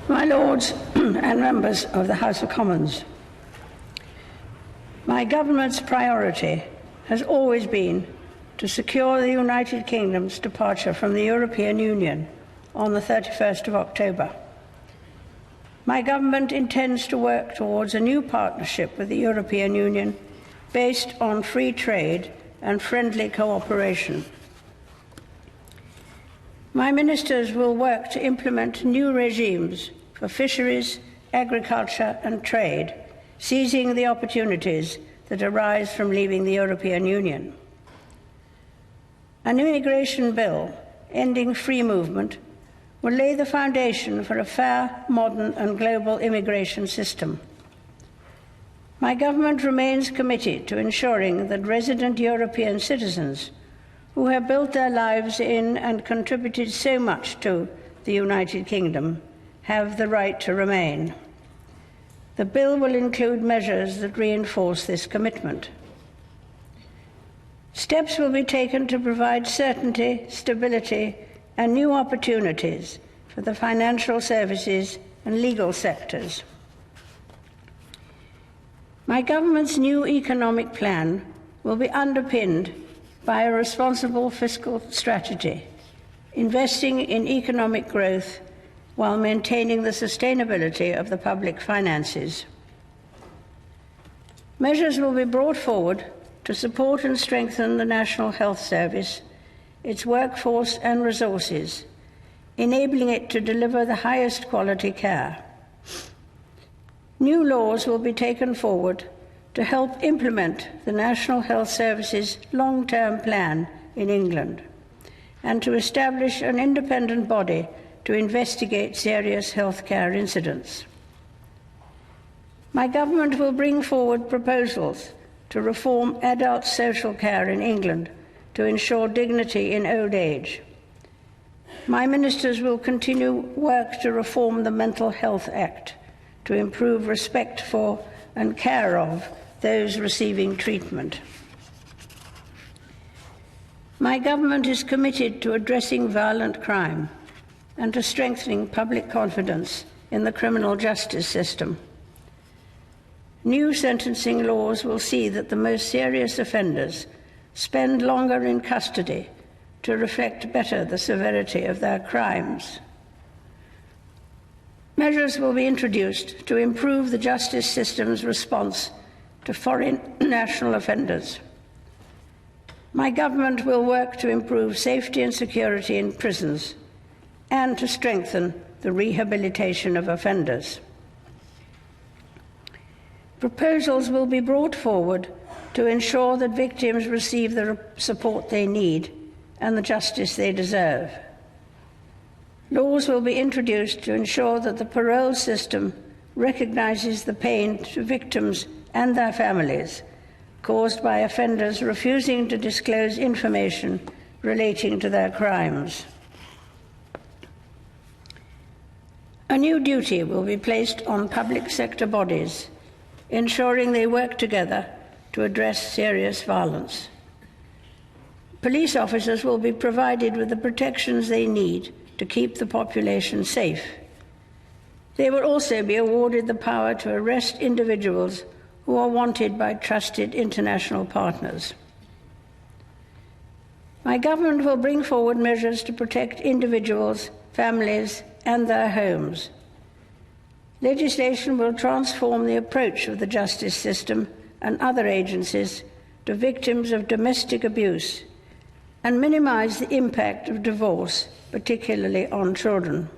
My Lords and members of the House of Commons, my government's priority has always been to secure the United Kingdom's departure from the European Union on the 31st of October. My government intends to work towards a new partnership with the European Union based on free trade and friendly cooperation. My ministers will work to implement new regimes for fisheries, agriculture and trade, seizing the opportunities that arise from leaving the European Union. An immigration bill ending free movement will lay the foundation for a fair, modern and global immigration system. My government remains committed to ensuring that resident European citizens who have built their lives in and contributed so much to the United Kingdom have the right to remain. The bill will include measures that reinforce this commitment. Steps will be taken to provide certainty, stability, and new opportunities for the financial services and legal sectors. My government's new economic plan will be underpinned by a responsible fiscal strategy, investing in economic growth while maintaining the sustainability of the public finances. Measures will be brought forward to support and strengthen the National Health Service, its workforce and resources, enabling it to deliver the highest quality care. New laws will be taken forward to help implement the National Health Service's long-term plan in England and to establish an independent body to investigate serious healthcare incidents. My government will bring forward proposals to reform adult social care in England to ensure dignity in old age. My ministers will continue work to reform the Mental Health Act to improve respect for and care of those receiving treatment. My government is committed to addressing violent crime and to strengthening public confidence in the criminal justice system. New sentencing laws will see that the most serious offenders spend longer in custody to reflect better the severity of their crimes. Measures will be introduced to improve the justice system's response to foreign national offenders. My government will work to improve safety and security in prisons and to strengthen the rehabilitation of offenders. Proposals will be brought forward to ensure that victims receive the support they need and the justice they deserve. Laws will be introduced to ensure that the parole system recognises the pain to victims and their families caused by offenders refusing to disclose information relating to their crimes. A new duty will be placed on public sector bodies, ensuring they work together to address serious violence. Police officers will be provided with the protections they need to keep the population safe. They will also be awarded the power to arrest individuals who are wanted by trusted international partners. My government will bring forward measures to protect individuals, families, and their homes. Legislation will transform the approach of the justice system and other agencies to victims of domestic abuse and minimise the impact of divorce, particularly on children.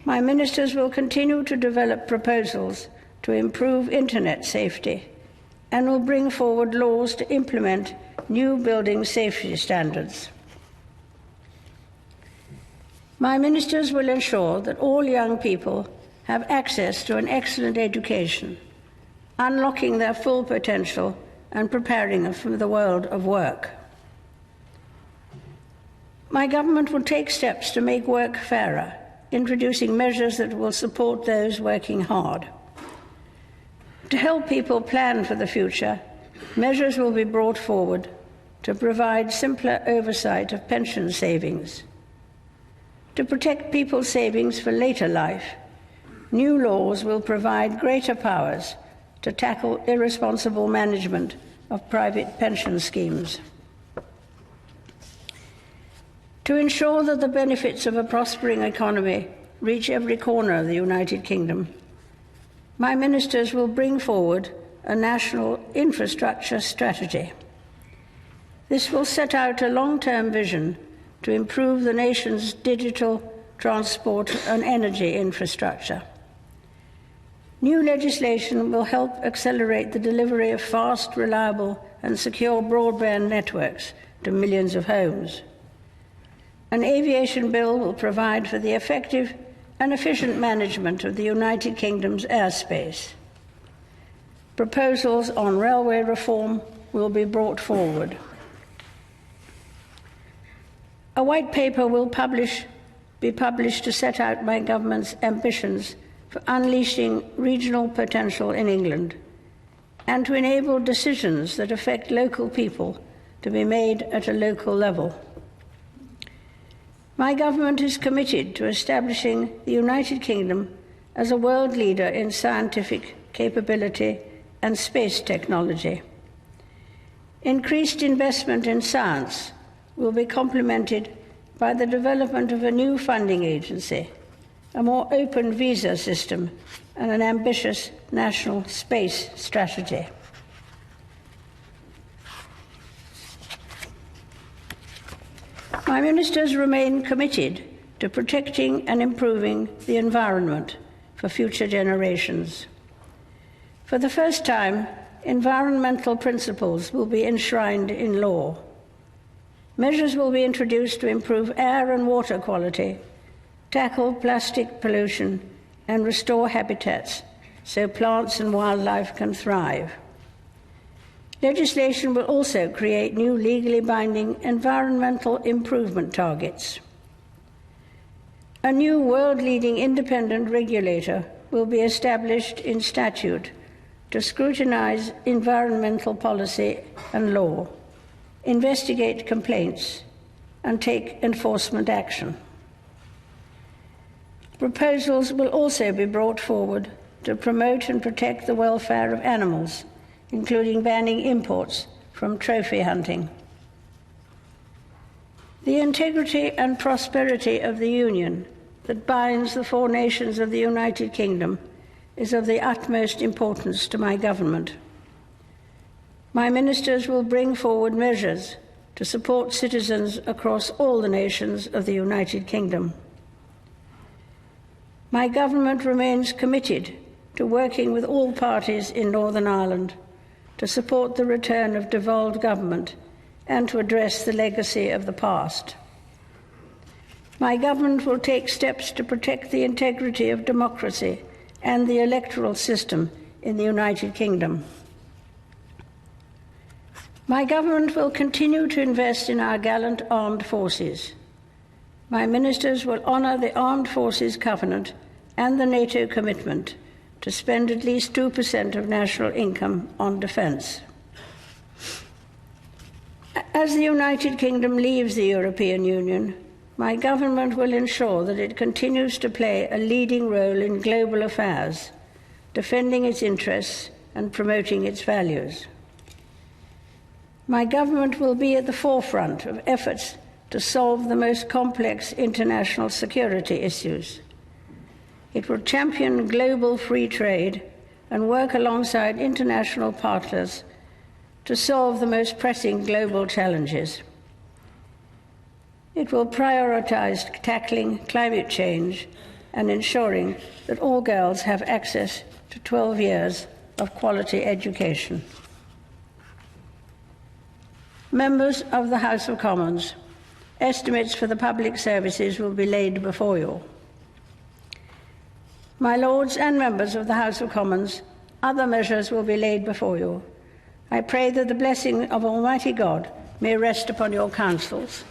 My ministers will continue to develop proposals to improve internet safety and will bring forward laws to implement new building safety standards. My ministers will ensure that all young people have access to an excellent education, unlocking their full potential and preparing them for the world of work. My government will take steps to make work fairer, introducing measures that will support those working hard. To help people plan for the future, measures will be brought forward to provide simpler oversight of pension savings. To protect people's savings for later life, new laws will provide greater powers to tackle irresponsible management of private pension schemes. To ensure that the benefits of a prospering economy reach every corner of the United Kingdom, my ministers will bring forward a national infrastructure strategy. This will set out a long-term vision to improve the nation's digital, transport and energy infrastructure. New legislation will help accelerate the delivery of fast, reliable and secure broadband networks to millions of homes. An aviation bill will provide for the effective and efficient management of the United Kingdom's airspace. Proposals on railway reform will be brought forward. A white paper will be published to set out my government's ambitions for unleashing regional potential in England and to enable decisions that affect local people to be made at a local level. My government is committed to establishing the United Kingdom as a world leader in scientific capability and space technology. Increased investment in science will be complemented by the development of a new funding agency, a more open visa system, and an ambitious national space strategy. My ministers remain committed to protecting and improving the environment for future generations. For the first time, environmental principles will be enshrined in law. Measures will be introduced to improve air and water quality, tackle plastic pollution, and restore habitats so plants and wildlife can thrive. Legislation will also create new legally binding environmental improvement targets. A new world-leading independent regulator will be established in statute to scrutinize environmental policy and law, investigate complaints, and take enforcement action. Proposals will also be brought forward to promote and protect the welfare of animals, including banning imports from trophy hunting. The integrity and prosperity of the Union that binds the four nations of the United Kingdom is of the utmost importance to my government. My ministers will bring forward measures to support citizens across all the nations of the United Kingdom. My government remains committed to working with all parties in Northern Ireland to support the return of devolved government and to address the legacy of the past. My government will take steps to protect the integrity of democracy and the electoral system in the United Kingdom. My government will continue to invest in our gallant armed forces. My ministers will honour the Armed Forces Covenant and the NATO commitment to spend at least 2% of national income on defence. As the United Kingdom leaves the European Union, my government will ensure that it continues to play a leading role in global affairs, defending its interests and promoting its values. My government will be at the forefront of efforts to solve the most complex international security issues. It will champion global free trade and work alongside international partners to solve the most pressing global challenges. It will prioritise tackling climate change and ensuring that all girls have access to 12 years of quality education. Members of the House of Commons, estimates for the public services will be laid before you. My Lords and members of the House of Commons, other measures will be laid before you. I pray that the blessing of Almighty God may rest upon your councils.